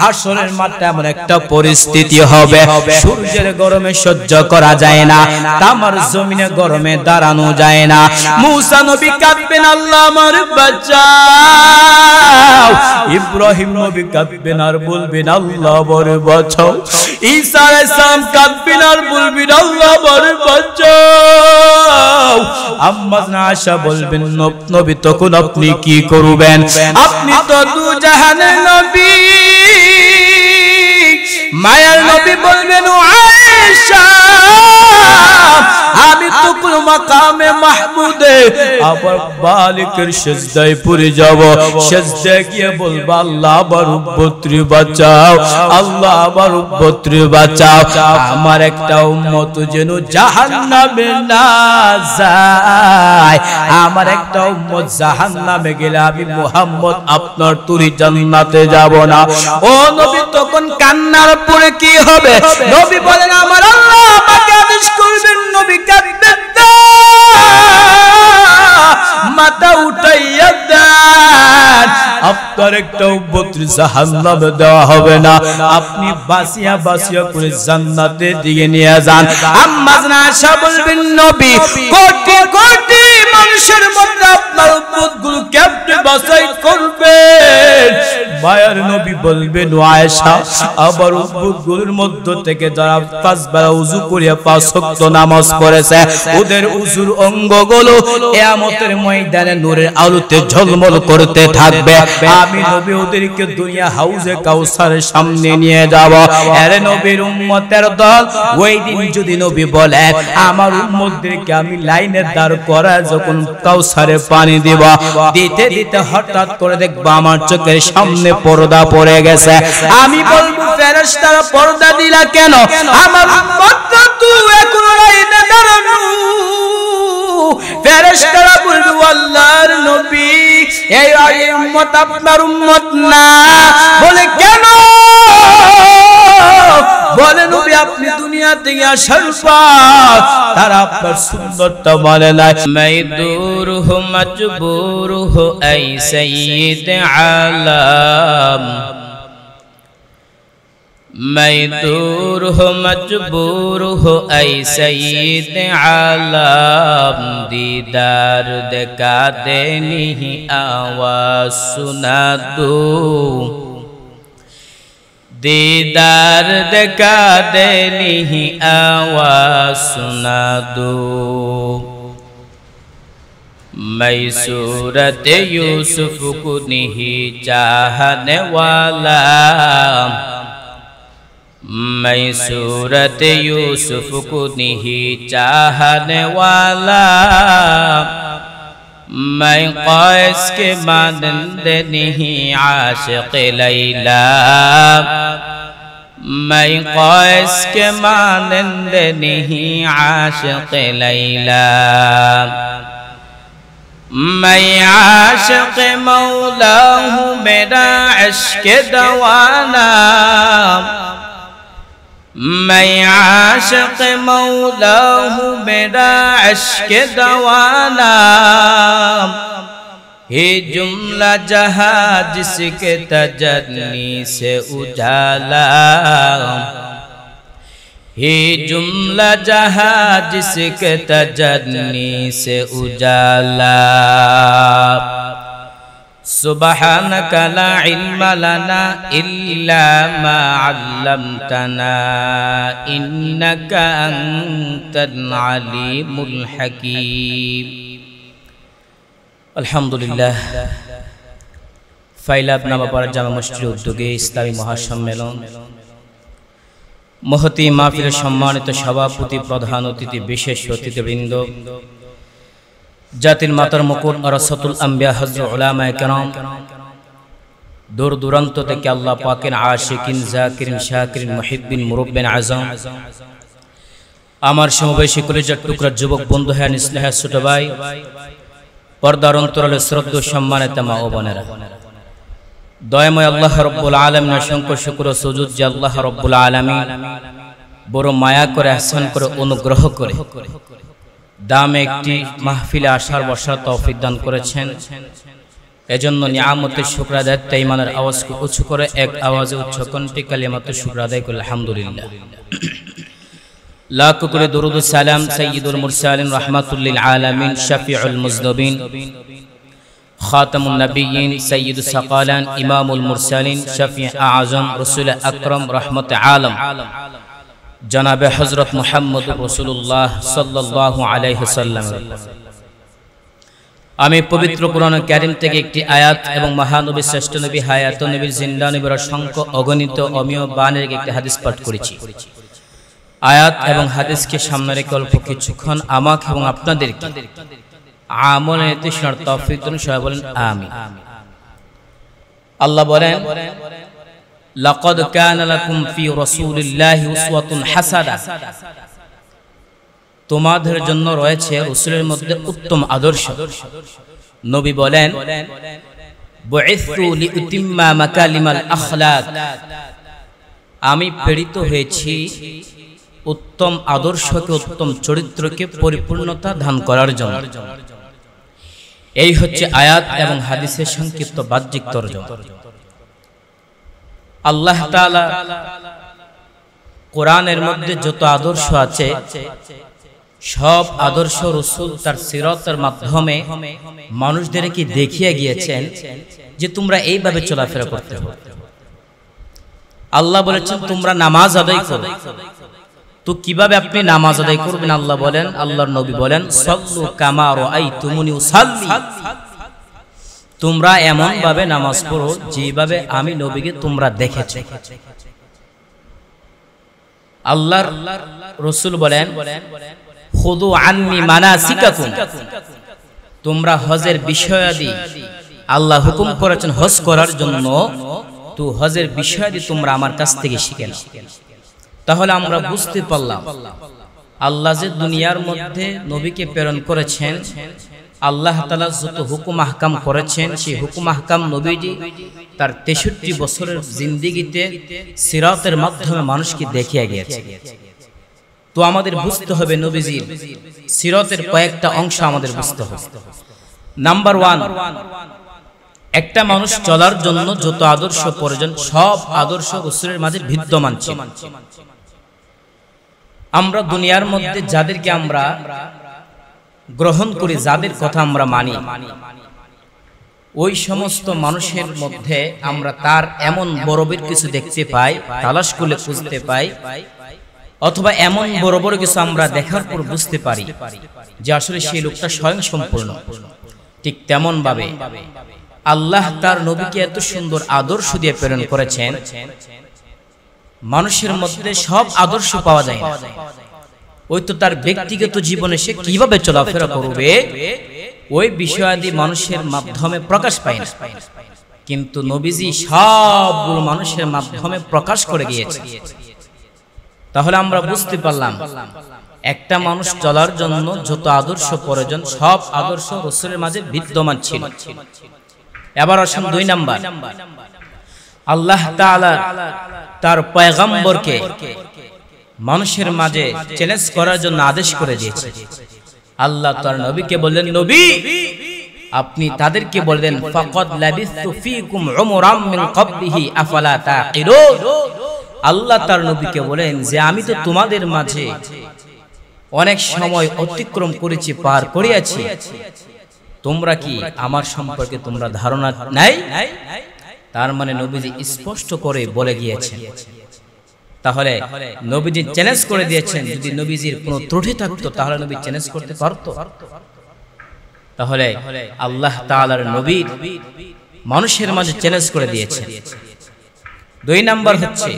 হাসরের মাঠে এমন একটা পরিস্থিতি হবে সূর্যের গরমে সহ্য করা যায় না, তামার জমিনে গরমে দাঁড়ানো যায় না। মুসা নবী কাঁদবেন, আল্লাহ আমার বাঁচাও। ইব্রাহিম নবী কাঁদবেন আর বলবেন, আল্লাহ আমার বাঁচাও। ঈসা আলাইহিস সালাম কাঁদবেন আর বলবেন, আল্লাহ আমার বাঁচাও। আম্মা আয়েশা বলবেন, নবী তখন আপনি কি করবেন? আপনি তো দুজাহানের নবী। মায়ার নবী বলবেন, আয়েশা আমি তো কোন মাকামে মাহমুদে আবার বালিকের সিজদায় পড়ে যাব। সিজদায় গিয়ে বলবো, আল্লাহ আমার উম্মতরে বাঁচাও, আল্লাহ আমার উম্মতরে বাঁচাও। আমার একটা উম্মত যেন জাহান্নামে না যায়, আমার একটা উম্মত জাহান্নামে গেলে আমি মুহাম্মদ আপনার তুরি জান্নাতে যাব না। ও নবী তখন কান্নার পরে কি হবে? নবী বলেন, আমার আল্লাহ আমাকে আদেশ করবেন, নবী কাঁদবেন, মাথা উঠাইয়া দেন, আপনার একটা উম্মতরে জাহান্নামে দেওয়া হবে না, আপনি বাঁচিয়া বাঁচিয়া করে জান্নাতে দিকে নিয়ে যান। আম্মা আয়েশা বলবেন, নবী কোটি কোটি মানুষের মধ্যে আপনার উম্মতগুলো কেমনে বাছাই করবেন? মায়ার নবী বলবেন, আয়েশা আবার উম্মতগুলোর মধ্য থেকে যারা 5 বেলা ওযু করিয়া 5 ওয়াক্ত নামাজ পড়েছে, ওদের ওযুর অঙ্গগুলো কিয়ামতের ময়দানে নূরের আলোতে ঝলমল করতে থাকবে। আমি নবী ওদেরকে দুনিয়া হাউজে কাউসারের সামনে নিয়ে যাব। আরে নবীর উম্মতের দল, ওই দিন যদি নবী বলেন আমার উম্মতদেরকে আমি লাইনে দাঁড় করায় যখন কাউসারে পানি দিব, দিতে দিতে হঠাৎ করে দেখব আমার চোখের সামনে পর্দা পড়ে গেছে। আমি বলবো, ফেরেশতারা পর্দা দিলা কেন? আমার উম্মতরা তো এখন লাইনে দাঁড়ানো। ফেরেশতারা বলবে, আল্লাহর নবী এই উম্মত আপনার উম্মত না। বলে কেন? বলে নবী আপনি দুনিয়া থেকে আসার পর তারা আপনার সুন্নতটা মানে নাই। মাইদুর হো মজবুর হো এই সাইয়্যিদ আলম, मजदूर हो मजबूर हो ऐ सईद आलम, दीदार दिखा दे नहीं आवाज सुना दो, दीदार दिखा दे नहीं आवाज सुना दो। मैं सूरत यूसुफ को नहीं चाहने वाला, मैं सूरत यूसुफ को नहीं चाहने वाला, मैं क़ैस के मानंद नहीं आशिक़ लैला, मैं क़ैस के मानंद नहीं आशिक़ लैला, मैं आशिक़ मौला हूँ मेरा इश्क़ दवाना, मैं आशिक़ मौला हूँ मेरा इश्क़ दवाना, हे जुमला जहाँ जिसके तजन्नी से उजाला, हे जुमला जहाँ जिसके तजन्नी से उजाला। सुबहानक ला इल्म लना इल्ला मा अल्लमतना इन्नका अंतल अलीमुल हकीम। अल्हम्दुलिल्लाह, फाइलाब नामापाड़ा जामा मस्जिद उद्योगे इस्लामी महासम्मेलन महती महफिल सम्मानित सभापति प्रधान अतिथि विशेष अतिथिवृंद জাতির মাতার মুকুট আরাসাতুল আম্বিয়া হযরত উলামায়ে কেরাম, দূর দূরান্ত থেকে আল্লাহ পাকের আশিকিন জাকিরিন শাকিরিন মুহিব্বিন মুরব্বিন আযম, আমার সমবয়সী কলেজের টুকরা যুবক বন্ধু হ্যাঁ ইসলাহের ছোট ভাই, পর্দার অন্তরালে শ্রদ্ধেয় সম্মানিত মা ও বোনেরা, দয়াময় আল্লাহ রাব্বুল আলামিন অসংখ্য শুকর ও সুজুদ যে আল্লাহ রাব্বুল আলামিন বড় মায়া করে ihsan করে অনুগ্রহ করে দামে একটি মাহফিলে আসার বসার তৌফিক দান করেছেন। এজন্য নিয়ামতের শুকর আদায়ের তাই ইমানের আওয়াজকে উঁচু করে এক আওয়াজে উচ্চ কণ্ঠে কালিমাতুর শুকর আদায় করলে আলহামদুলিল্লাহ। লাখ করে দরুদ ও সালাম সাইয়্যিদুল মুরসালিন রাহমাতুল লিল আলামিন শাফিউল মুজনবিন খাতামুন নবিয়্যিন সাইয়্যিদুস সাকালান ইমামুল মুরসালিন শাফি আযম রাসূল আকরাম রাহমাতে আলম জনাবে হযরত মুহাম্মদুর রাসূলুল্লাহ সাল্লাল্লাহু আলাইহি ওয়াসাল্লাম। আমি পবিত্র কোরআন কারীম থেকে একটি আয়াত এবং মহানবী শ্রেষ্ঠ নবী হায়াত নবীর জিন্দা নবীর অসংখ্য অগণিত অমীয় বাণীর একটি হাদিস পাঠ করেছি। আয়াত এবং হাদিসকে সামনে রেখে অল্প কিছুক্ষণ আমাকে এবং আপনাদেরকে আমলে তৃষ্ণার তৌফিক দান সবাই বলেন আমিন। আল্লাহ বলেন লাকাদ কানা লাকুম ফি রাসূলিল্লাহি উসওয়াতুন হাসানাহ, তোমাদের জন্য রয়েছে রাসূলের মধ্যে উত্তম আদর্শ। নবী বলেন বুইসতু লিউতিম্মা মাকালিমাল আখলাক, আমি প্রেরিত হয়েছি উত্তম আদর্শকে উত্তম চরিত্রকে পরিপূর্ণতা দান করার জন্য। এই হচ্ছে আয়াত এবং হাদিসের সংক্ষিপ্ত বাহ্যিক তরজমা। আল্লাহ তাআলা কোরআনের মধ্যে যত আদর্শ আছে সব আদর্শ রাসূল তার সিরাতের মাধ্যমে মানুষদেরকে দেখিয়ে গিয়েছেন যে তোমরা এইভাবে চলাফেরা করতে হবে। আল্লাহ বলেছেন তোমরা নামাজ আদায় করো, তো কিভাবে আপনি নামাজ আদায় করবেন? আল্লাহ বলেন, আল্লাহর নবী বলেন সাল্লু কামা রাআইতুমুনি উসাল্লি, তোমরা এমন ভাবে নামাজ পড়ো যেভাবে আমি নবীকে তোমরা দেখেছো। আল্লাহর রাসূল বলেন খুযু আন্নি মানাসিকাকুম, তোমরা হজের বিষয়াদি আল্লাহ হুকুম করেছেন হজ করার জন্য, তো হজের বিষয়াদি তোমরা আমার কাছ থেকে শিখে নাও। তাহলে আমরা বুঝতে পারলাম আল্লাহ যে দুনিয়ার মধ্যে নবীকে প্রেরণ করেছেন, আল্লাহ তাআলা যত হুকুম আহকাম করেছেন সেই হুকুম আহকাম নবীজি তার 63 বছরের জিন্দেগিতে সিরাতের মাধ্যমে মানুষকে দেখিয়ে গিয়েছে। তো আমাদের বুঝতে হবে নবীজির সিরাতের কয়েকটা অংশ আমাদের বুঝতে হবে। নাম্বার 1, একটা মানুষ চলার জন্য যত আদর্শ প্রয়োজন সব আদর্শ রাসূলের মাঝে বিদ্যমান ছিল। আমরা দুনিয়ার মধ্যে যাদেরকে আমরা গ্রহণ করি, যাদের কথা আমরা মানি, ওই সমস্ত মানুষের মধ্যে আমরা তার এমন বড় কিছু দেখতে পাই, তালাশ করলে খুঁজতে পাই, অথবা এমন বড় বড় কিছু আমরা দেখার পর বুঝতে পারি যে আসলে সেই লোকটা স্বয়ং সম্পূর্ণ। ঠিক তেমন ভাবে আল্লাহ তার নবীকে এত সুন্দর আদর্শ দিয়ে প্রেরণ করেছেন, মানুষের মধ্যে সব আদর্শ পাওয়া যায় না। ওই তো তার ব্যক্তিগত জীবনে সে কিভাবে চলাফেরা করবে ওই বিষয়াদি মানুষের মাধ্যমে প্রকাশ পায় না, কিন্তু নবীজি সবগুলো মানুষের মাধ্যমে প্রকাশ করে গিয়েছে। তাহলে আমরা বুঝতে পারলাম একটা মানুষ চলার জন্য যত আদর্শ প্রয়োজন সব আদর্শ রাসূলের মাঝে বিদ্যমান ছিল। এবার আসুন 2 নাম্বার, আল্লাহ তাআলা তার পয়গম্বরকে মানুষের মাঝে চ্যালেঞ্জ করার জন্য আদেশ করে দিয়েছে। আল্লাহ তার নবীকে বললেন, নবী আপনি তাদেরকে বললেন ফাকাদ লাবিস্তু ফীকুম উমরাম মিন ক্বাবলিহি আফালা তাকিলুন, আল্লাহ তার নবীকে বলেন যে আমি তো তোমাদের মাঝে অনেক সময় অতিক্রম করেছি, পার করিয়াছি, তোমরা কি আমার সম্পর্কে তোমরা ধারণা নাই? তার মানে নবীজি স্পষ্ট করে বলে গিয়েছেন। তাহলে নবীজি চ্যালেঞ্জ করে দিয়েছেন, যদি নবীজির কোনো ত্রুটি থাকতো তাহলে নবী চ্যালেঞ্জ করতে পারতো? তাহলে আল্লাহ তাআলার নবী মানুষের মাঝে চ্যালেঞ্জ করে দিয়েছেন। 2 নাম্বার হচ্ছে,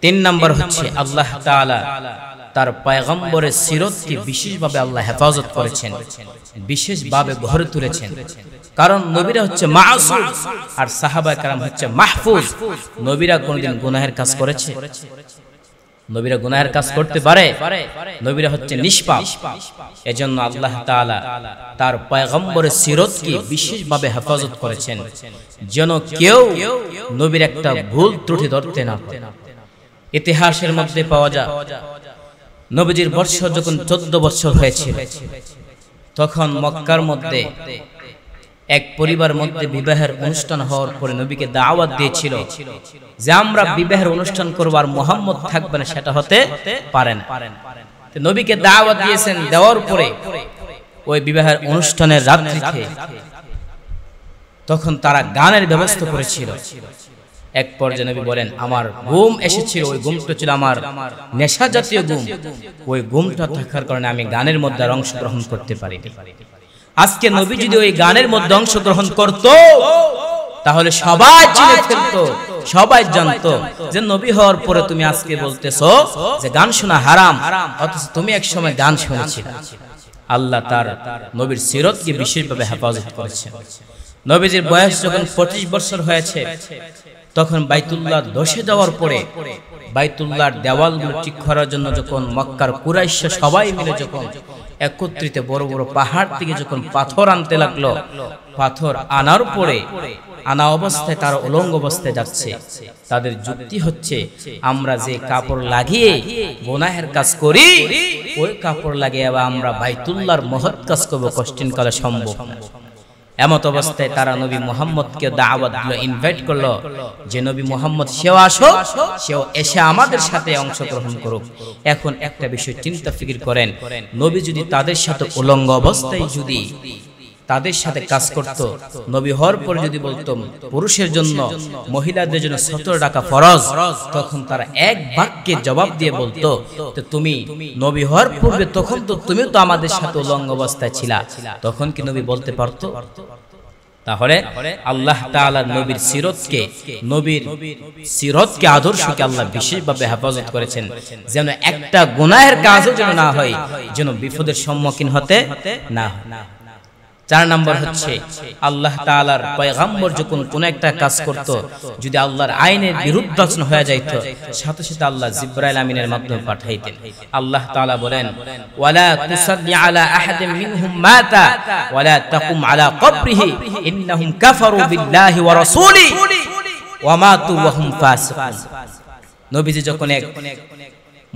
3 নাম্বার হচ্ছে আল্লাহ তাআলা তার পয়গম্বরের সিরতকে বিশেষভাবে আল্লাহ হেফাজত করেছেন, বিশেষভাবে গড়ে তুলেছেন। কারণ নবীরা হচ্ছে মাসুম আর সাহাবায়ে কেরাম হচ্ছে মাহফুজ। নবীরা কোনদিন গুনাহের কাজ করেছে? নবীরা গুনাহের কাজ করতে পারে? নবীরা হচ্ছে নিষ্পাপ। এজন্য আল্লাহ তাআলা তার পয়গম্বরের সিরতকে বিশেষভাবে হেফাজত করেছেন যেন কেউ নবীর একটা ভুল ত্রুটি ধরতে না পারে। ইতিহাসের মধ্যে পাওয়া যায় নবীজির বর্ষ যখন 14 বছর হয়েছিল তখন মক্কার মধ্যে এক পরিবার মধ্যে বিবাহের অনুষ্ঠান হওয়ার পরে নবীকে দাওয়াত দিয়েছিল যে আমরা বিবাহের অনুষ্ঠান করব আর মুহাম্মদ থাকবে না, সেটা হতে পারে না। তো নবীকে দাওয়াত দিয়েছেন, দেওয়ার পরে ওই বিবাহের অনুষ্ঠানের রাত্রিতে তখন তারা গানের ব্যবস্থা করেছিল। এক পর্যায়ে নবী বলেন আমার ঘুম এসেছিল, ওই ঘুমটা ছিল আমার নেশা জাতীয় ঘুম, ওই ঘুমটা থাকার কারণে আমি গানের মধ্যে আর অংশগ্রহণ করতে পারিনি। আজকে নবী যদি ওই গানের মধ্যে অংশগ্রহণ করত তাহলে সবাই চিনে ফেলতো, সবাই জানতো যে নবী হওয়ার পরে তুমি আজকে বলতেছো যে গান শোনা হারাম, অথচ তুমি এক সময় গান শুনেছিলে। আল্লাহ তার নবীর সিরতকে বিশেষভাবে হেফাজত করেছেন। নবীজির বয়স যখন 25 বছর হয়েছে তখন বাইতুল্লাহ ধসে যাওয়ার পরে বাইতুল্লাহর দেওয়ালগুলো ঠিক করার জন্য যখন মক্কার কুরাইশ সবাই মিলে যখন একত্রিত বড় বড় পাহাড় থেকে যখন পাথর আনতে লাগলো, পাথর আনার পরে আনা অবস্থায় তারা উলঙ্গ অবস্থায় যাচ্ছে। তাদের যুক্তি হচ্ছে আমরা যে কাপড় লাগিয়ে গুনাহের কাজ করি ওই কাপড় লাগিয়ে আবার আমরা বাইতুল্লাহর মহৎ কাজ করব, কষ্টিন কালে সম্ভব না। এমত অবস্থায় তারা নবী মুহাম্মদকে দাওয়াত দিল, ইনভাইট করলো যে নবী মুহাম্মদ সেও আসো, সেও এসে আমাদের সাথে অংশগ্রহণ করুক। এখন একটা বিষয় চিন্তা ফিকির করেন, নবী যদি তাদের সাথে উলঙ্গ অবস্থায় যদি তাদের সাথে কাজ করত, নবী হওয়ার পরে যদি বলতাম পুরুষের জন্য মহিলাদের জন্য 17 টাকা ফরজ, তখন তারা এক বাক্যে জবাব দিয়ে বলতো তো তুমি নবী হওয়ার পূর্বে তখন তো তুমি তো আমাদের সাথে উলঙ্গ অবস্থায় ছিলা, তখন কি নবী বলতে পারতো? তাহলে আল্লাহ তাআলা নবীর সিরতকে আদর্শকে আল্লাহ বিশেষভাবে হেফাজত করেছেন, যেন একটা গুনাহের কাজও যেন না হয়, যেন বিপদের সম্মুখীন হতে না হয়। 4 নম্বর হচ্ছে আল্লাহ তাআলার পয়গম্বর যখন কোন একটা কাজ করত, যদি আল্লাহর আইনের বিরুদ্ধাচরণ হয়ে যাইত, সাথে সাথে আল্লাহ জিবরাইল আমিনের মাধ্যমে পাঠাইতেন। আল্লাহ তাআলা বলেন ওয়ালা তুসাল্লি আলা আহাদিন মিনহুম মাতা ওয়ালা তাকুম আলা কবরিহি ইন্নাহুম কাফারু বিল্লাহি ওয়া রাসূলি ওয়া মাতু ওয়া হুম ফাসিকুন। নবীজি যখন এক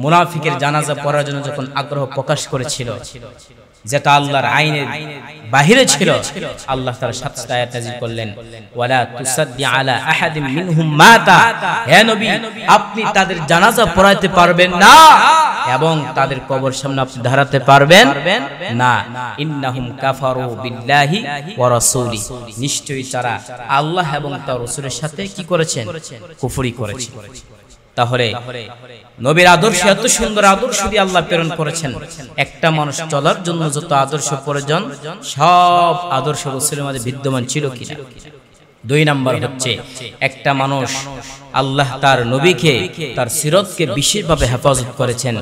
মুনাফিকের জানাজা পড়ার জন্য যখন আগ্রহ প্রকাশ করেছিল, যেটা আল্লাহর আইনের বাহিরে ছিল, আল্লাহ তাআলা 7টা আয়াত নাযিল করলেন ওয়ালা তুসাদ্দি আলা আহাদিন মিনহুম মাতা, হে নবী আপনি তাদের জানাজা পড়াইতে পারবেন না এবং তাদের কবর সামনে আপনি দাঁড়াতে পারবেন না। ইন্নাহুম কাফারু বিল্লাহি ওয়া রাসূলি, নিশ্চয়ই তারা আল্লাহ এবং তার রাসূলের সাথে কি করেছেন? কুফরি করেছেন। তাহলে নবীর আদর্শ এত সুন্দর আদর্শ দিয়ে আল্লাহ প্রেরণ করেছেন, একটা মানুষ চলার জন্য যত আদর্শ প্রয়োজন সব আদর্শ রাসূলের মধ্যে বিদ্যমান ছিল কিনা। 2 নম্বর হচ্ছে একটা মানুষ আল্লাহ তার নবীকে তার সিরতকে বিশেষভাবে হেফাজত করেছেন।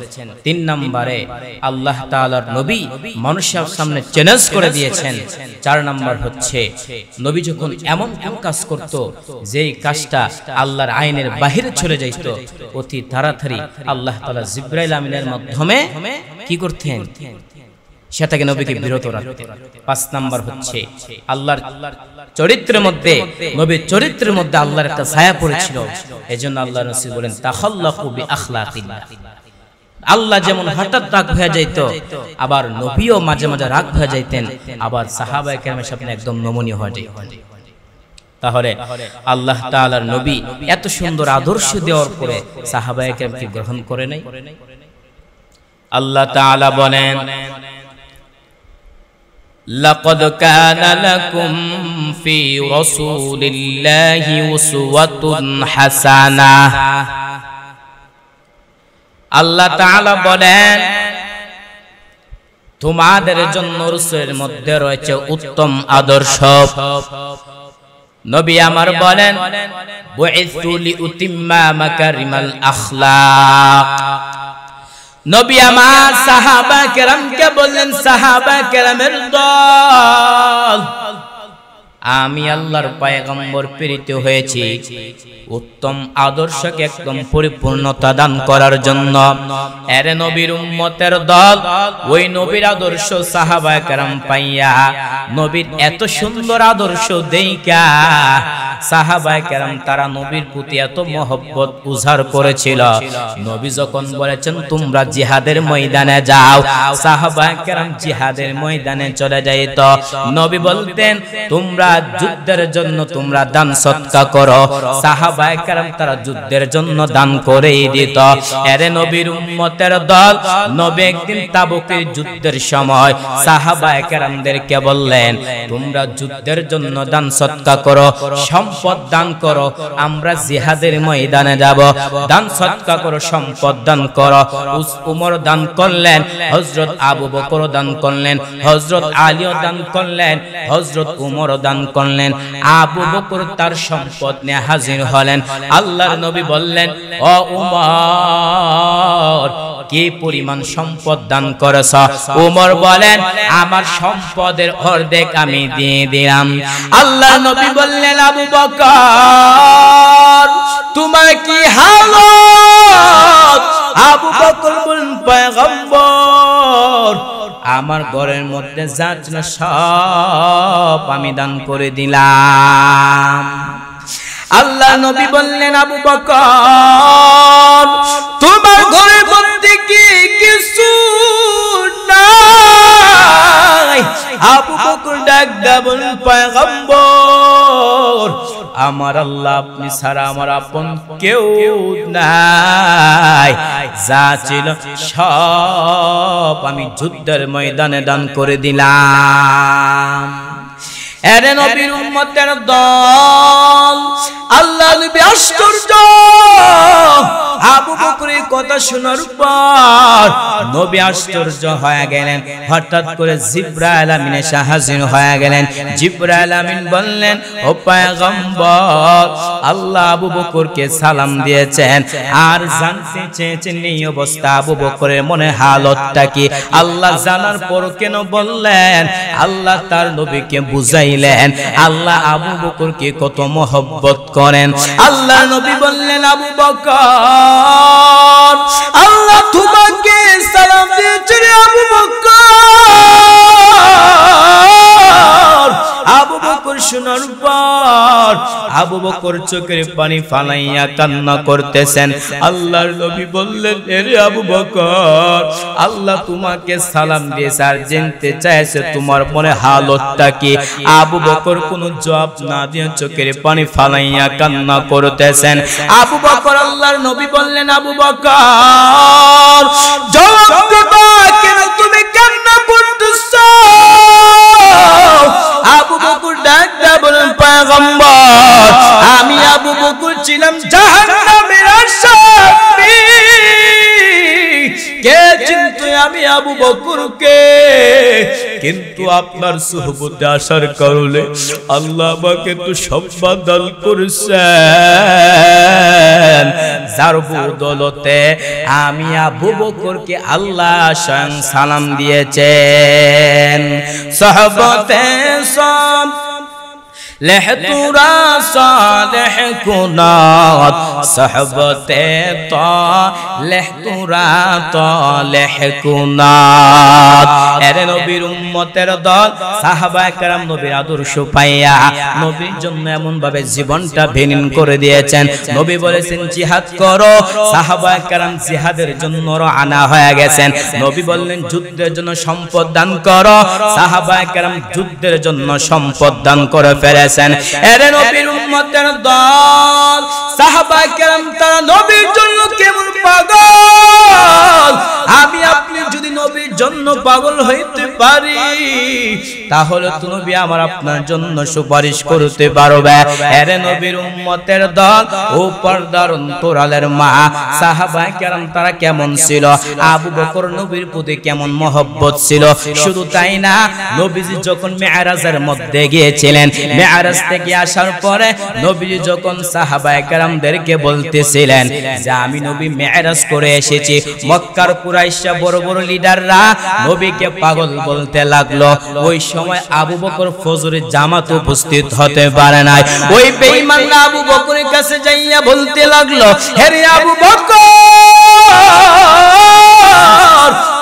3 নম্বরে আল্লাহ তাআলার নবী মানুষের সামনে চ্যালেঞ্জ করে দিয়েছেন। 4 নম্বর হচ্ছে নবী যখন এমন কোন কাজ করত যেই কাজটা আল্লাহর আইনের বাহিরে চলে যাইত, অতি তাড়াতাড়ি আল্লাহ তাআলা জিবরাইল আমিনের মাধ্যমে কি করতেন? সেটাকে নবীকে বিরত রাখতেন। 5 নম্বর হচ্ছে আল্লাহর চরিত্রের মধ্যে, নবীর চরিত্রের মধ্যে আল্লাহর একটা ছায়া পড়েছিল। এজন্য আল্লাহর রাসূল বলেন তাখাল্লাকু বিআখলাকিল্লাহ। আল্লাহ যেমন হঠাৎ রাগ হয়ে যাইত, আবার নবীও মাঝে মাঝে রাগ হয়ে যাইতেন, আবার সাহাবায়ে কেরামের সামনে একদম নমনীয় হয়ে যেতেন। তাহলে আল্লাহ তাআলার নবী এত সুন্দর আদর্শ দেওয়ার পরে সাহাবায়ে কেরাম কি গ্রহণ করে নাই? আল্লাহ তাআলা বলেন লাকাদ কানা লাকুম ফি রাসূলিল্লাহি উসওয়াতুন হাসানাহ। আল্লাহ তাআলা বলেন তোমাদের জন্য রাসূলের মধ্যে রয়েছে উত্তম আদর্শ। নবী আমার বলেন বুইসতু লিউতিম্মা মাকারিমাল আখলাক। নবী আমার সাহাবা কেরামকে বললেন সাহাবা কেরামের দল, আমি আল্লাহর পয়গম্বর প্রেরিত হয়েছি উত্তম আদর্শকে একদম পরিপূর্ণতা দান করার জন্য। এর নবীর উম্মতের দল ওই নবীর আদর্শ সাহাবা কেরাম পাইয়া নবীর এত সুন্দর আদর্শ দেইকা সাহাবায়ে কেরাম তারা নবীর প্রতি এত মহব্বত উজাড় করেছিল, নবী যখন বলেছেন তোমরা জিহাদের ময়দানে যাও, সাহাবায়ে কেরাম জিহাদের ময়দানে চলে যাইত। নবী বলতেন তোমরা যুদ্ধের জন্য তোমরা দান সদকা করো, সাহাবায়ে কেরাম তারা যুদ্ধের জন্য দান করেই দিত। এরে নবীর উম্মতের দল, নবী একদিন তাবুকের যুদ্ধের সময় সাহাবায়ে কেরামদেরকে বললেন তোমরা যুদ্ধের জন্য দান সদকা করো, সম্পদ দান করো, আমরা জিহাদের ময়দানে যাব, দান সদকা করো, সম্পদ দান করো। উমর দান করলেন, হযরত আবু বকর দান করলেন, হযরত আলীও দান করলেন, হযরত উমর দান করলেন। আবু বকর তার সম্পদ নিয়ে হাজির হলেন। আল্লাহর নবী বললেন ও উমর কি পরিমাণ সম্পদ দান করেছ? উমর বলেন আমার সম্পদের অর্ধেক আমি দিয়ে দিলাম। আল্লাহর নবী বললেন আবু বকর তোমার কি হালত? আবু বকর বলেন পয়গম্বর আমার ঘরের মধ্যে যা ছিল সব আমি দান করে দিলাম। আল্লাহ নবী বললেন আবু বকর তোমার ঘরের মধ্যে কি কিছু নাই? আবু বকর ডাক দিয়া বলেন পয়গম্বর আমার আল্লাহ আপনি ছাড়া আমার আপন কেউ নাই, যা ছিল সব আমি যুদ্ধের ময়দানে দান করে দিলাম। এরে নবীর উম্মতের দল, আল্লাহ নবী আশ্চর্য। আবু বকরের কথা শোনার পর নবী আশ্চর্য হয়ে গেলেন। হঠাৎ করে জিবরাইল আমিন এসে হাজির হয়ে গেলেন। জিবরাইল আমিন বললেন ও পয়গম্বর আল্লাহ আবু বকরকে সালাম দিয়েছেন আর জানতে চেয়েছেন এই অবস্থা আবু বকরের মনে হালতটা কি। আল্লাহ জানার পর কেন বললেন? আল্লাহ তার নবীকে বুঝাইলেন আল্লাহ আবু বকরকে কত মহব্বত করেন। আল্লাহ নবী বললেন আবু বকর আল্লাহ তোমাকে সালাম দিয়েছেন আবু বকর। আবু বকর শোনার পর আবু বকর চোখের পানি ফালাইয়া কান্না করতেছেন। আল্লাহর নবী বললেন এরে আবু বকর আল্লাহ তোমাকে সালাম দিয়েছে আর জানতে চাইছে তোমার মনে হালতটা কি। আবু বকর কোনো জবাব না দিয়ে চোখের পানি ফালাইয়া কান্না করতেছেন। আবু বকর আল্লাহর নবী বললেন আবু বকর জবাব দিবা কেন তুমি কান্না করতেছো? আবু বকর ডাক দিয়া বলেন পয়গম্বর আমি আবু বকর ছিলাম জাহান্নামের আসামি। কে চিনতো আমি আবু বকরকে? কিন্তু আপনার সুহবতে আসার কারণে আল্লাহ আমাকে তো সম্মান দান করেছেন, যার বদৌলতে আমি আবু বকরকে আল্লাহ স্বয়ং সালাম দিয়েছেন। সাহাবাতে সব লহতুরা সালেহ কুনাত সাহবতে তা লহতুরা তালেহ কুনাত। এরে নবীর উম্মতের দল, সাহাবায়ে কেরাম নবীর আদর্শ পাইয়া নবীর জন্য এমন ভাবে জীবনটা বিলীন করে দিয়েছেন। নবী বলেছেন জিহাদ করো, সাহাবায়ে কেরাম জিহাদের জন্য রওনা হয়ে গেছেন। নবী বললেন যুদ্ধের জন্য সম্পদ দান করো, সাহাবায়ে কেরাম যুদ্ধের জন্য সম্পদ দান করে ফেলেছেন। এরে নবীর উম্মতের দল, সাহাবায়ে কেরাম তারা নবীর জন্য কেমন পাগল। আমি আপনি যদি নবীর জন্য পাগল হইতে পারি তাহলে তো নবী আমার আপনার জন্য সুপারিশ করতে পারবে। এরে নবীর উম্মতের দল ও পর্দার অন্তরালের মা সাহাবায়ে কেরাম তারা কেমন ছিল, আবু বকর নবীর প্রতি কেমন মহব্বত ছিল। শুধু তাই না, নবীজি যখন মেরাজের মধ্যে গিয়েছিলেন, মেরাজ থেকে আসার পরে নবীজি যখন সাহাবায়ে কেরামদেরকে বলতেছিলেন যে আমি নবী মেরাজ করে এসেছি, মক্কার কুরাইশরা বড় বড় লিডাররা নবীকে পাগল বলতে লাগলো। ওই সময় আবু বকর ফজরের জামাত উপস্থিত হতে পারে নাই। ওই বেঈমানরা আবু বকরের কাছে যাইয়া বলতে লাগলো হে রে আবু বকর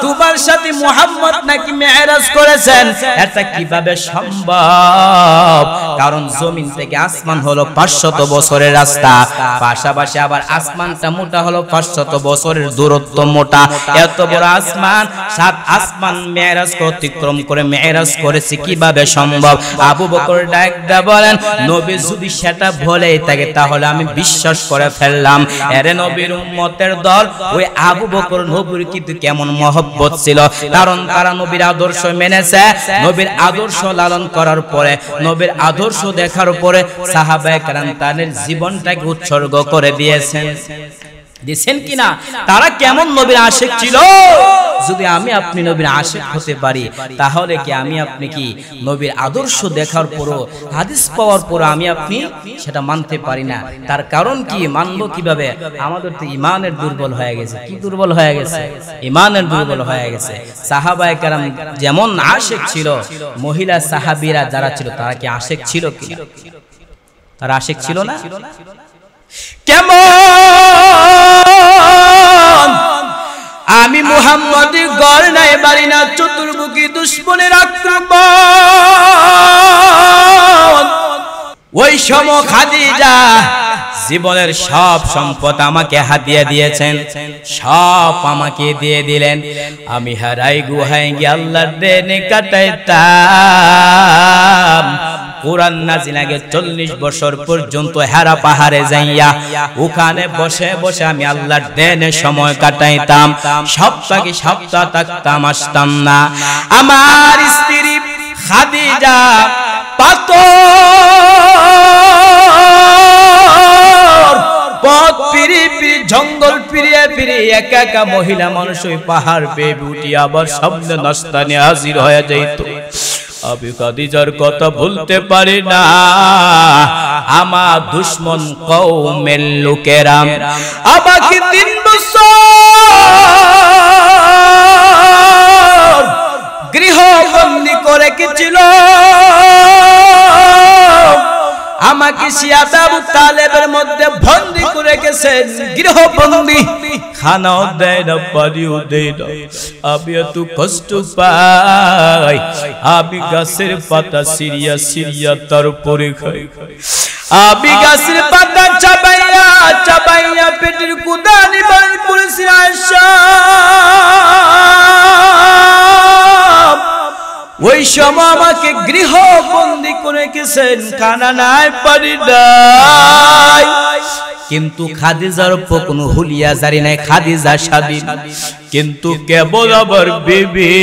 তোমার তোমার সাথে মুহাম্মদ নাকি মেরাজ করেছেন, এটা কিভাবে সম্ভব? কারণ জমিন থেকে আসমান হলো 500 বছরের রাস্তা, পাশাপাশি আবার আসমানটা মোটা হলো 500 বছরের দূরত্ব মোটা। এত বড় আসমান, 7 আসমান মেরাজ অতিক্রম করে মেরাজ করেছে, কিভাবে সম্ভব? আবু বকর ডাকদা বলেন, নবী যদি সেটা বলে থাকে তাহলে আমি বিশ্বাস করে ফেললাম। এরে নবীর উম্মতের দল, ওই আবু বকর নবীর কিন্তু কেমন মহব্বত ছিল, কারণ তারা নবীর আদর্শ মেনেছে। নবীর আদর্শ লালন করার পরে, নবীর আদর্শ দেখার পরে সাহাবায়ে কেরাম তাদের জীবনটাকে উৎসর্গ করে দিয়েছেন কিনা? তারা কেমন নবীর আশিক ছিল? যদি আমি আপনি নবীর আশিক হতে পারি, তাহলে কি আমি আপনি কি নবীর আদর্শ দেখার পরও, হাদিস পাওয়ার পর আমি আপনি সেটা মানতে পারি না? তার কারণ কি? মানবো কিভাবে? আমাদের তো ইমানের দুর্বল হয়ে গেছে। কি দুর্বল হয়ে গেছে? ইমানের দুর্বল হয়ে গেছে। সাহাবায়ে কেরাম যেমন আশিক ছিল, মহিলা সাহাবীরা যারা ছিল তারা কি আশিক ছিল কি? তারা আশিক ছিল না? কেমন? আমি মুহাম্মদের ঘর নাই বাড়ি না, চতুর্মুখী দুশমনের আক্রমণ। ওই সময় খাদিজা জীবনের সব সম্পদ আমাকে হাতিয়ে দিয়েছেন, সব আমাকে দিয়ে দিলেন। আমি হারাই গুহায় গিয়ে আল্লাহর দেনে কাটাইতাম। কুরআন নাজিল আগে 40 বছর পর্যন্ত হেরা পাহাড়ে যাইয়া ওখানে বসে বসে আমি আল্লাহর দেনে সময় কাটাইতাম। সপ্তাহে সপ্তাহ থাকতাম, আসতাম না। আমার স্ত্রী খাদিজা পথ পিড়ি জঙ্গল পিড়িয়ে পিড়িয়ে একা একা মহিলা মানুষ ওই পাহাড় বেয়ে উঠি আবার সামনে নাস্তা নিয়ে হাজির হয়ে যাইত। আমি খাদিজার কথা ভুলতে পারি না। আমার দুশমন কওমের লোকেরা আমাকে 3 বছর গৃহবন্দী করে রেখেছিল। আমাকে সিয়াদা আবু তালেবের মধ্যে বন্দী করে রেখেছেন, গৃহবন্দী। খানাও দেয় না, পানিও দেয় না। আমি এত কষ্ট পাই, আমি গাছের পাতা সিরিয়া সিরিয়া তারপরে খাই। আমি গাছের পাতা চাবাইয়া চাবাইয়া পেটের কুদা নিবারণ করেছি। আয়েশা ওই সময় আমাকে গৃহবন্দী করে রেখেছেন, খানা নাই, পানি নাই। কিন্তু খাদিজার উপর কোনো হুলিয়া জারি নাই, খাদিজা স্বাধীন। কিন্তু কেবল আবার বিবি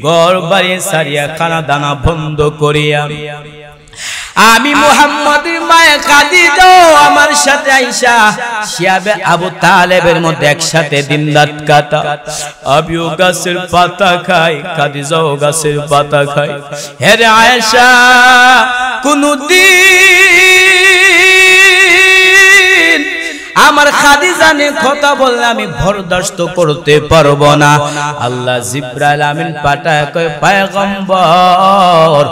ঘর বাড়ি সারিয়া খানা দানা বন্ধ করিয়া আমি মুহাম্মদের মায়ে খাদিজা আমার সাথে আয়েশা শিয়াবে আবু তালেবের মধ্যে একসাথে দিন-রাত কাটা। আমিও গাছের পাতা খাই, খাদিজাও গাছের পাতা খাই। হে রে আয়েশা, কোনদিন আমার খাদিজা নিয়ে কথা বললে আমি বরদাস্ত করতে পারবো না। আল্লাহ জিবরাইল আমিন পাঠায় কয়, পয়গম্বর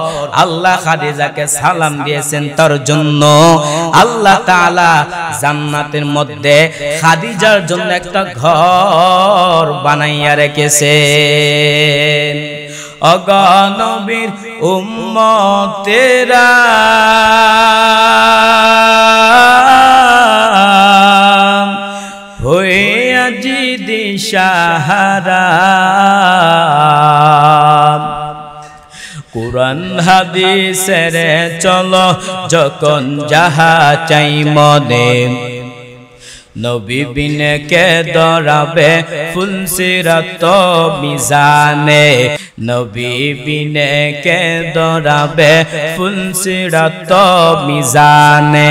আল্লাহ খাদিজাকে সালাম দিয়েছেন, তার জন্য আল্লাহ তাআলা জান্নাতের মধ্যে খাদিজার জন্য একটা ঘর বানাইয়া রেখেছেন। ওগো নবীর উম্মতেরা, হয়ে আজি দিশাহারা, কুরআন হাদিসের চলো যখন যাহা চাই মনে, নবী বিনে কে দরাবে ফুলসিরাত মিজানে, নবী বিনে কে দরাবে ফুলসিরাত মিজানে।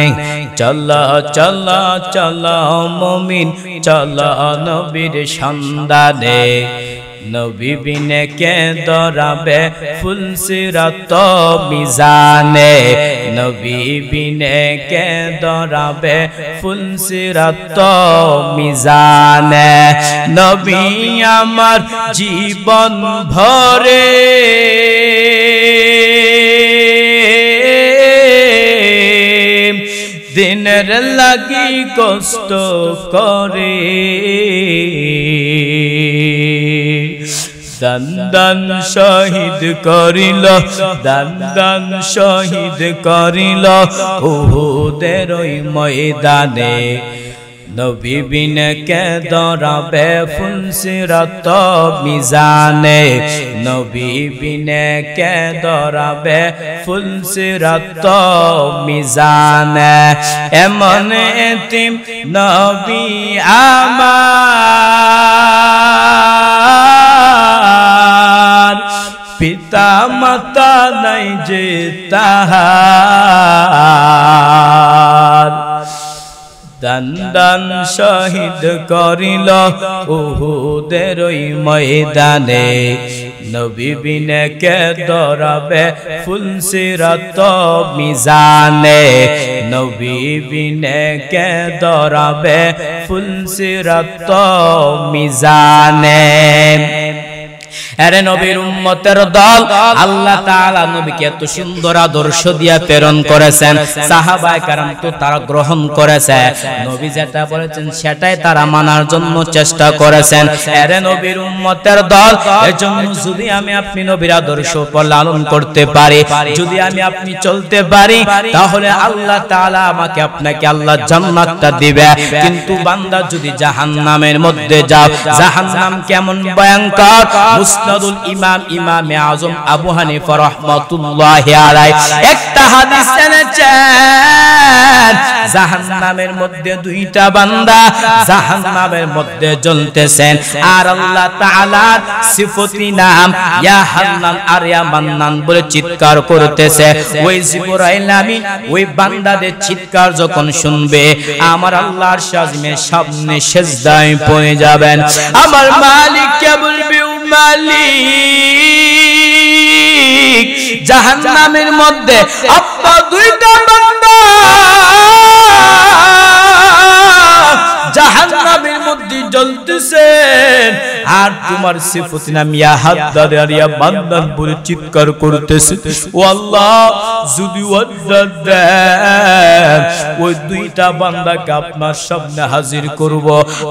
চলো চলো চলো মুমিন চলো নবীর সন্ধানে, নবী বিনে কে দরাবে ফুলসিরাত মিজানে, নবী বিনে কে দরাবে ফুলসিরাত মিজানে। নবী আমার জীবন ভরে দিনের লাগি কষ্ট করে, দান দান শহীদ করিল, দান দান শহীদ করিল উহুদের ওই ময়দানে। নবী বিনে কে দরাবে ফুলসিরাত মিজানে, নবী বিনে কে দরাবে ফুলসিরাত মিজানে। এমন এতিম নবী আমার, পিতা মাতা নাই যে তাহার। দান দান শহীদ করিল উহুদের ওই ময়দানে, নবী বিনে কে দরাবে ফুলসিরাত মিজানে, নবী বিনে কে দরাবে ফুলসিরাত মিজানে। আরে নবীর উম্মতের দল, আল্লাহ তাআলা নবীকে এত সুন্দর আদর্শ দিয়া প্রেরণ করেছেন, সাহাবায়ে কেরাম তো তারা গ্রহণ করেছে, নবী যেটা বলেছেন সেটাই তারা মানার জন্য চেষ্টা করেছেন। আরে নবীর উম্মতের দল, এজন্য যদি আমি আপনি নবীর আদর্শ পালন করতে পারি, যদি আমি আপনি চলতে পারি, তাহলে আল্লাহ তাআলা আমাকে আপনাকে আল্লাহ জান্নাতটা দিবে। কিন্তু বান্দা যদি জাহান্নামের মধ্যে যাও, জাহান্নাম কেমন ভয়ঙ্কর, মুসনাদুল ইমাম ইমামে আজম আবু হানিফা রাহমাতুল্লাহি আলাইহি একটা হাদিস এনেছেন, জাহান্নামের মধ্যে দুইটা বান্দা জাহান্নামের মধ্যে জ্বলতেছেন, আর আল্লাহ তাআলার সিফতি নাম ইয়া হান্নান আর ইয়া মান্নান বলে চিৎকার করতেছে। ওই জিবরাইল আমিন ওই বান্দাদের চিৎকার যখন শুনবে, আমার আল্লাহর আরশের সামনে সিজদায় পড়ে যাবেন। আমার মালিক কে বলবে, মালিক জাহান্নামের মধ্যে আপনার দুইটা বান্দা জাহান্নামের মধ্যে জ্বলতেছেন, আর তোমার সিফত নাম ইয়া হাদ্দার আর ইয়া মান্নান বলে চিৎকার করতেছে। ও আল্লাহ, যদি ওই দুইটা বান্দাকে আপনার সামনে হাজির করব,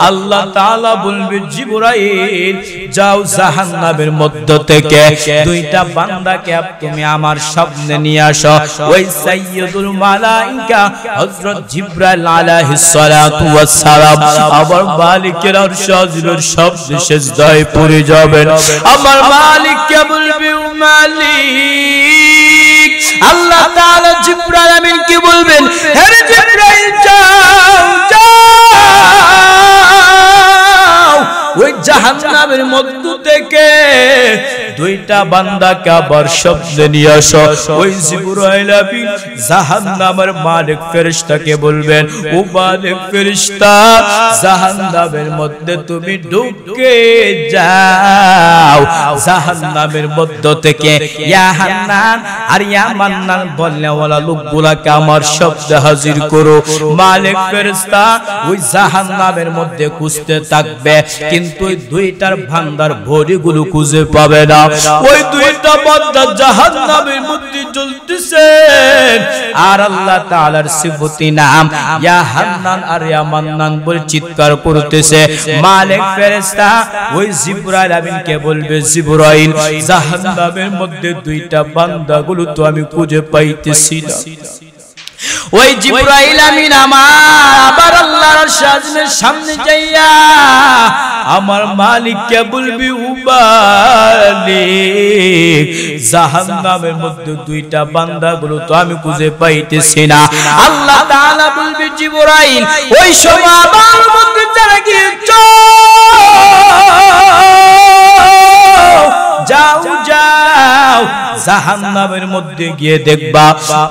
আল্লাহ তাআলা বলবে, জিবরাইল যাও জাহান্নামের মধ্য থেকে দুইটা বান্দাকে তুমি আমার সামনে নিয়ে আসো। ওই সাইয়্যিদুল মালায়েকা হযরত জিবরাইল আলাইহিস সালাতু ওয়াস সালাম আমার মালিকের আরশের শব্দে সিজদায় পড়ে যাবেন। আমার মালিক কে বলবে, ও মালিক, আল্লাহ তাআলা জিবরাইল আমিনকে বলবেন, হে জিবরাইল যাও যাও ওই জাহান্নামের মধ্য থেকে দুইটা বান্দাকে আবার শব্দে নিয়ে আসো। ওই জিবরাইল আমিন জাহান্নামের মালিক ফেরেশতাকে বলবেন, ও মালিক ফেরেশতা, জাহান্নামের মধ্যে তুমি ঢুকে যাও, জাহান্নামের মধ্য থেকে ইয়া হান্নান আর ইয়া মান্নান বলনেওয়ালা লোকগুলাকে আমার শব্দে হাজির করো। মালিক ফেরেশতা ওই জাহান্নামের মধ্যে খুঁজতে থাকবে, কিন্তু ওই দুইটার বান্দার ভরিগুলো খুঁজে পাবে না। ওই দুইটা বান্দা জাহান্নামের মধ্যে জ্বলতেছেন, আর আল্লাহ তাআলার সিফতি নাম ইয়া হান্নান আর ইয়া মান্নান বলে চিৎকার করতেছে। মালিক ফেরেশতা ওই জিবরাইল আমিনকে বলবে, জিবরাইল জাহান্নামের মধ্যে দুইটা বান্দাগুলো তো আমি খুঁজে পাইতেছি না। ওই জিবরাইল আমিন আবার আল্লাহর আরশের সামনে যাইয়া আমার মালিককে বলবি, ও মালিক জাহান্নামের মধ্যে দুইটা বান্দাগুলো তো আমি খুঁজে পাইতেছি না। আল্লাহ তাআলা বলবে, জিবরাইল ওই সময় আমার মধ্যে যারা গিয়েছো যাও যাও জাহান্নামের মধ্যে গিয়ে দেখবা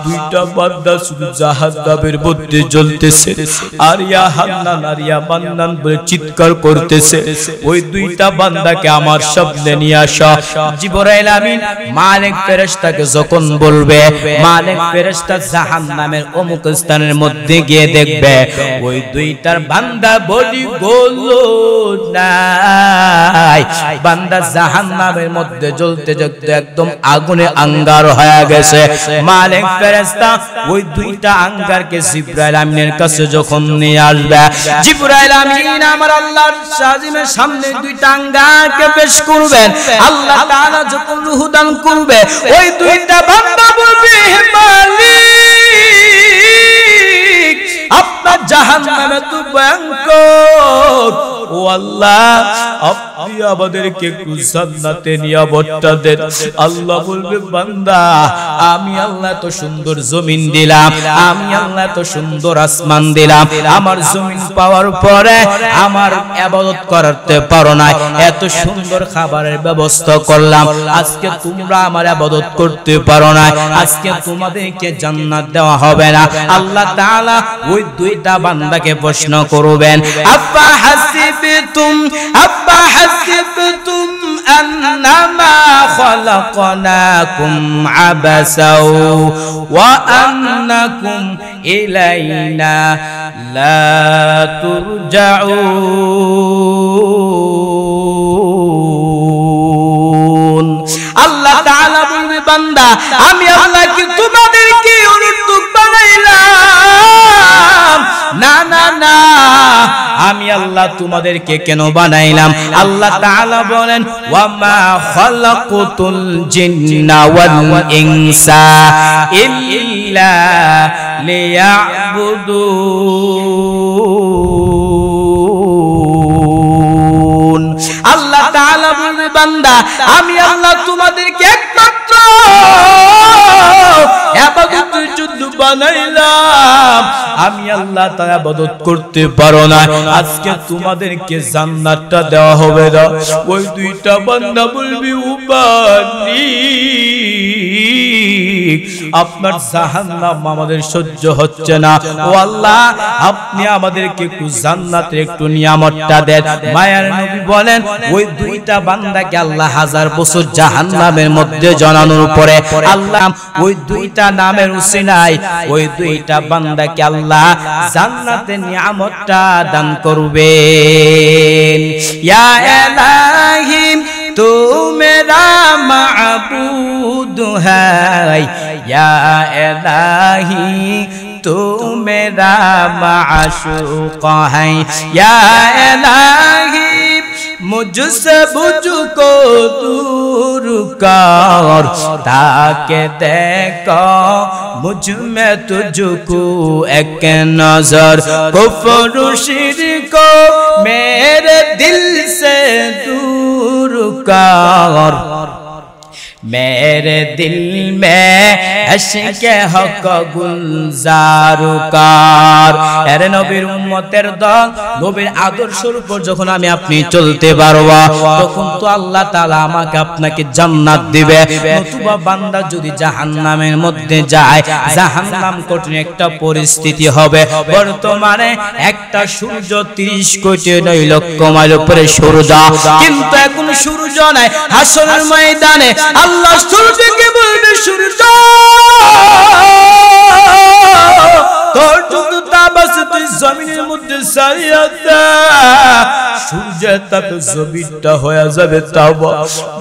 দুইটা বান্দা শুধু জাহান্নামের মধ্যে জ্বলতেছে, আর ইয়া হান্নান আর ইয়া মান্নান বলে চিৎকার করতেছে। ওই দুইটা বান্দাকে আমার সামনে নিয়ে আসো। জিবরাইল আমিন মালিক ফেরেশতাকে যখন বলবে, মালিক ফেরেশতা জাহান্নামের অমুক স্থানের মধ্যে গিয়ে দেখবে ওই দুইটার বান্দা বডি গোলো নাই, বান্দা জাহান্নামের মধ্যে জ্বলতে জ্বলতে একদম আগুন আগুনে আঙ্গার হয়ে গেছে। মালিক ফেরেশতা ওই দুইটা আঙ্গারকে জিবরাইল আমিনের কাছে যখন নিয়ে আসবে, জিবরাইল আমিন আমার আল্লাহর শাজিমের সামনে দুইটা আঙ্গারকে পেশ করবেন। আল্লাহ তাআলা যখন রূহ দান করবে, ওই দুইটা বান্দা বলবে, হে মালিক, আপনার জাহান্নামে তো ভয়ঙ্কর, ও আল্লাহ আপনি আমাদেরকে একটু জান্নাতে নিয়ামতটা দেন। আল্লাহ বলবে, বান্দা আমি আল্লাহ তো সুন্দর জমিন দিলাম, আমি আল্লাহ তো সুন্দর আসমান দিলাম, আমার জমিন পাওয়ার পরে আমার ইবাদত করতে পারো না, এত সুন্দর খাবারের ব্যবস্থা করলাম, আজকে তোমরা আমার ইবাদত করতে পারো না, আজকে তোমাদেরকে জান্নাত দেওয়া হবে না। আল্লাহ তাআলা ওই দুইটা বান্দাকে প্রশ্ন করবেন, আফা হাসিবতুম আন্নামা খালাকনাকুম আবাসাও ওয়া আন্নাকুম ইলাইনা লা তুরজাউন। আল্লাহ তাআলা বলবে, বান্দা আমি আল্লাহ কি তোমাদেরকে অনুরূপ বানাইলাম? না না না, আমি আল্লাহ তোমাদেরকে কেন বানাইলাম? আল্লাহ তাআলা বলেন, ওয়া মা খালাকুতুল জিন্না ওয়াল ইনসা ইল্লা লিয়াবুদুন। আল্লাহ তাআলা বলেন, বান্দা আমি আল্লাহ তোমাদেরকে একমাত্র ইবাদতের জন্য বানাইলাম, আমি আল্লাহ তাআলা ইবাদত করতে পারো না, আজকে তোমাদেরকে জান্নাতটা দেওয়া হবে না। ওই দুইটা বান্দা বলবি, আপনার জাহান্নাম আমাদের সহ্য হচ্ছে না, ও আল্লাহ আপনি আমাদেরকে একটু জান্নাতের একটু নিয়ামতটা দেন। মায়ার নবী বলেন, ওই দুইটা বান্দাকে আল্লাহ 1000 বছর জাহান্নামের মধ্যে জানানোর পরে আল্লাহ ওই দুইটা নামের উসিলায় ওই দুইটা বান্দাকে আল্লাহ জান্নাতের নিয়ামতটা দান করবেন। ইয়া ইলাহি তু মেরা মাবুদ হ্যায়, ইয়া ইলাহি তু মেরা মাশুক হ্যায়, ইয়া ইলাহি मुझसे मुझको दूर कर, ताके देखो मुझ में तुझको एक नजर, कुफ्र शिर्क को मेरे दिल से दूर कर, मेरे दिल में इश्क़ हक गुलजार कर। আরে নবীর উম্মতের দল, নবীর আদর্শের উপর যখন আমি আপনি চলতে পারবো, তখন তো আল্লাহ তাআলা আমাকে আপনাকে জান্নাত দিবে। নতুবা বান্দা যদি জাহান্নামের মধ্যে যায়, জাহান্নাম কঠিন একটা পরিস্থিতি হবে। বর্তমানে একটা সূর্য 30 কোটি 9 লক্ষ মাইল উপরে সূর্য, কিন্তু এখন সূর্য নাই। হাসরের ময়দানে আল্লাহ সূর্যকে বলবে, সূর্য তোর যত তাপ আছে তুই জমিনের মধ্যে ছাড়িয়ে দে। সূর্যের তাপে জমিনটা হয়ে যাবে তাওবা,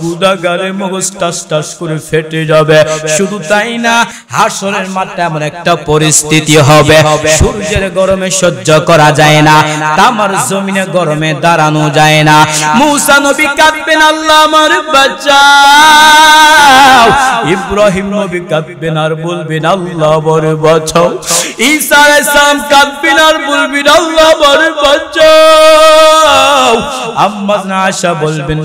গুনাহগারের মগজ টাস টাস করে ফেটে যাবে। শুধু তাই না, হাসরের মাঠে এমন একটা পরিস্থিতি হবে, সূর্যের গরমে সহ্য করা যায় না, তামার জমিনে গরমে দাঁড়ানো যায় না। মূসা নবী কাঁদবেন, আল্লাহ আমার বাঁচাও। ইব্রাহিম নবী কাঁদবেন আর বলবেন, আল্লাহ আমার বাঁচাও। ঈসা আলাইহিস সালাম কাঁদবেন আর বলবেন, আল্লাহ আমার বাঁচাও। আম্মা আয়েশা বলবেন,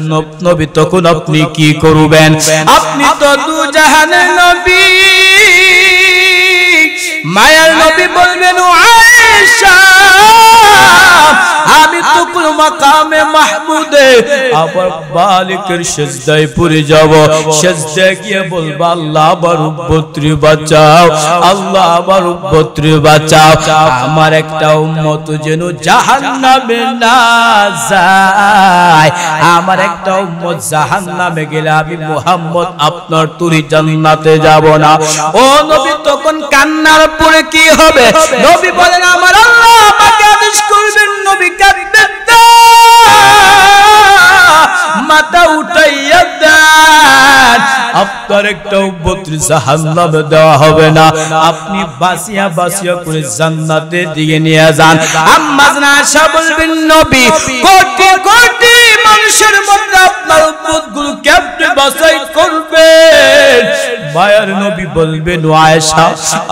নবী তখন আপনি কি করবেন? আপনি তো দু জাহানের নবী। মায়ার নবী বলবেন, ও আয়েশা আমি তো কোন মাকামে মাহমুদে আবার মালিকের সিজদায় পড়ে যাব। সিজদায় গিয়ে বলবো, আল্লাহ আমার উম্মতরে বাঁচাও, আল্লাহ আমার উম্মতরে বাঁচাও। আমার একটা উম্মত যেন জাহান্নামে না যায়, আমার একটা উম্মত জাহান্নামে গেলে আমি মুহাম্মদ আপনার তুরি জান্নাতে যাব না। ও নবী তখন কান্নার পরে কি হবে? নবী বলেন, আমার আল্লাহ আমাকে আদেশ করবেন। নবী কাঁদবেন, মাথা উঠাইয়া দেন। আপনার একটা উম্মতের জাহান্নামে দেওয়া হবে না। আপনি বাঁচিয়া বাঁচিয়া করে জান্নাতের দিকে নিয়ে যান। আম্মা জান আয়েশা বলবেন নবী কোটি কোটি মানুষের মধ্যে আপনার উম্মতগুলো কেমনে বাছাই করবেন? মায়ার নবী বলবেন আয়েশা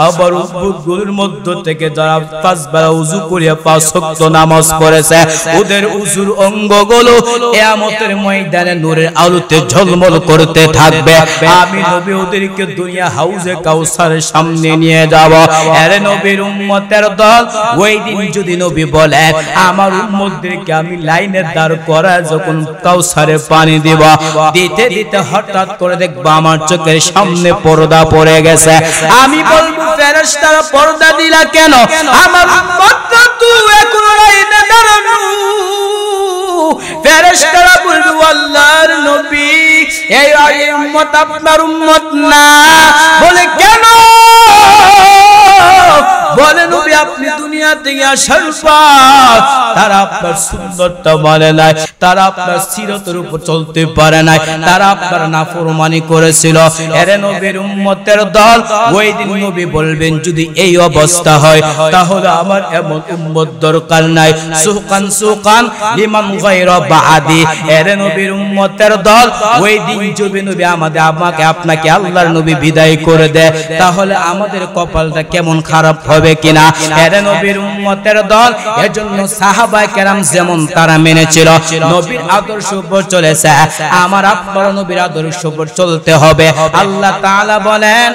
আবার উম্মতগুলোর মধ্য থেকে যারা 5 বেলা ওযু করিয়া 5 ওয়াক্ত নামাজ পড়েছে ওদের ওযুর অঙ্গগুলো কিয়ামতের ময়দানে নূরের আলোতে ঝলমল করতে থাকবে। আমি নবী ওদেরকে দুনিয়া হাউজে কাউসারের সামনে নিয়ে যাব। আরে নবীর উম্মতের দল ওই দিন যদি নবী বলে আমার উম্মতদেরকে আমি লাইনে দাঁড় করায় যখন কাউসারে পানি দিব, দিতে দিতে হঠাৎ করে দেখব আমার চোখের সামনে পর্দা পড়ে গেছে। আমি বলবো ফেরেশতারা পর্দা দিলা কেন? আমার উম্মতরা তো এখন লাইনে দাঁড়ানো। ফেরেশতারা বলবে আল্লাহর নবী এই উম্মত আপনার উম্মত না। বলে কেন? বলে নবী আপনি দুনিয়া থেকে আসার পর তারা আপনার সুন্নতটা মানে নাই, তারা আপনার সিরাতের উপর চলতে পারে নাই, তারা আপনার নাফরমানি করেছিল। এরে নবীর উম্মতের দল ওই দিন নবী বলবেন যদি এই অবস্থা হয় তাহলে আমার এমন উম্মত দরকার নাই। সুকান সুকান লিমান গায়রা বাদি। এরে নবীর উম্মতের দল ওই দিন যদি নবী আমাকে আপনাকে আল্লাহর নবী বিদায় করে দেয় তাহলে আমাদের কপালটা কেমন খারাপ হবে কিনা। এরে নবীর উম্মতের দল এজন্য সাহাবায়ে কেরাম যেমন তারা মেনেছিল নবীর আদর্শ উপর চলেছে, আমার আপনার নবীর আদর্শ উপর চলতে হবে। আল্লাহ তাআলা বলেন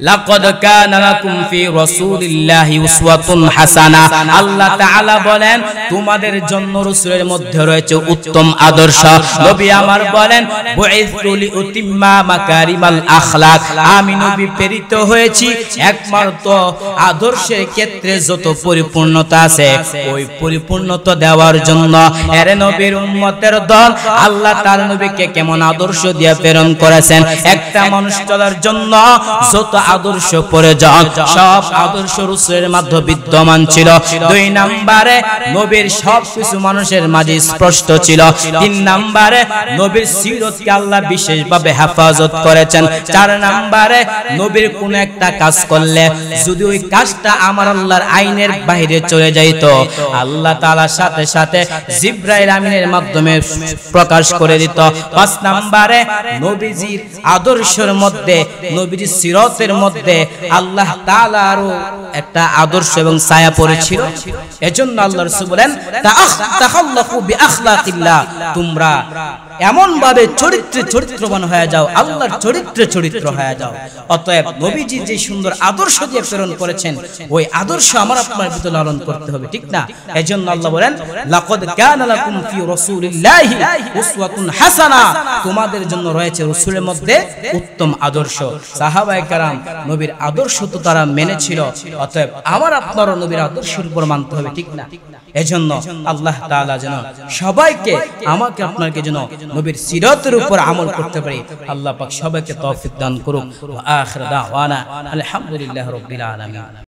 লাকাদ কানা লাকুম ফি রাসূলিল্লাহি উসওয়াতুন হাসানাহ। আল্লাহ তাআলা বলেন তোমাদের জন্য রাসূলের মধ্যে রয়েছে উত্তম আদর্শ। নবী আমার বলেন বুইসতু লিউতিম্মা মাকারিমাল আখলাক। আমি নবী প্রেরিত হয়েছি একমাত্র আদর্শের ক্ষেত্রে যত পরিপূর্ণতা আছে ওই পরিপূর্ণতা দেওয়ার জন্য। এরে নবীর উম্মতের দল আল্লাহ তার নবীকে কেমন আদর্শ দিয়ে প্রেরণ করেছেন। একটা মানুষ চলার জন্য যত আদর্শ প্রয়োজন সব আদর্শ রাসূলের মধ্যে বিদ্যমান ছিল। 2 নম্বরে নবীর সবকিছু মানুষের মাঝে স্পষ্ট ছিল। 3 নম্বরে নবীর সিরতকে আল্লাহ বিশেষভাবে হেফাজত করেছেন। 4 নম্বরে নবীর কোন একটা কাজ করলে যদি ওই কাজটা আমার আল্লাহর আইনের বাইরে চলে যাইত আল্লাহ তাআলার সাথে সাথে জিবরাইল আমিনের মাধ্যমে প্রকাশ করে দিত। 5 নম্বরে নবীজির আদর্শের মধ্যে নবীর সিরতের মধ্যে আল্লাহ তাআলারও একটা আদর্শ এবং ছায়া পড়েছিল। এজন্য আল্লাহ রাসূল বলেন তাখাল্লাকু বিআখলাকিল্লাহ, তোমরা এমন ভাবে চরিত্রবান হয়ে যাও, আল্লাহর চরিত্র হয়ে যাও। অতএব নবীজি যে সুন্দর আদর্শ দিয়ে প্রেরণ করেছেন ওই আদর্শ আমার আপনার ভিতরে লালন করতে হবে, ঠিক না? এজন্য আল্লাহ বলেন লাকাদ কানা লাকুম ফি রাসূলিল্লাহি উসওয়াতুন হাসানাহ, তোমাদের জন্য রয়েছে রাসূলের মধ্যে উত্তম আদর্শ। সাহাবায়ে কেরাম নবীর আদর্শ তো তারা মেনেছিল, অতএব আমার আপনারও নবীর আদর্শের উপর মানতে হবে, ঠিক না? এজন্য আল্লাহ তাআলা যেন সবাইকে আমাকে আপনাকে যেন নবীর সিরাতের উপর আমল করতে পারি আল্লাহ পাক সবাইকে তৌফিক দান করুক। ওয়া আখির দাওয়ানা আলহামদুলিল্লাহি রাব্বিল আলামিন।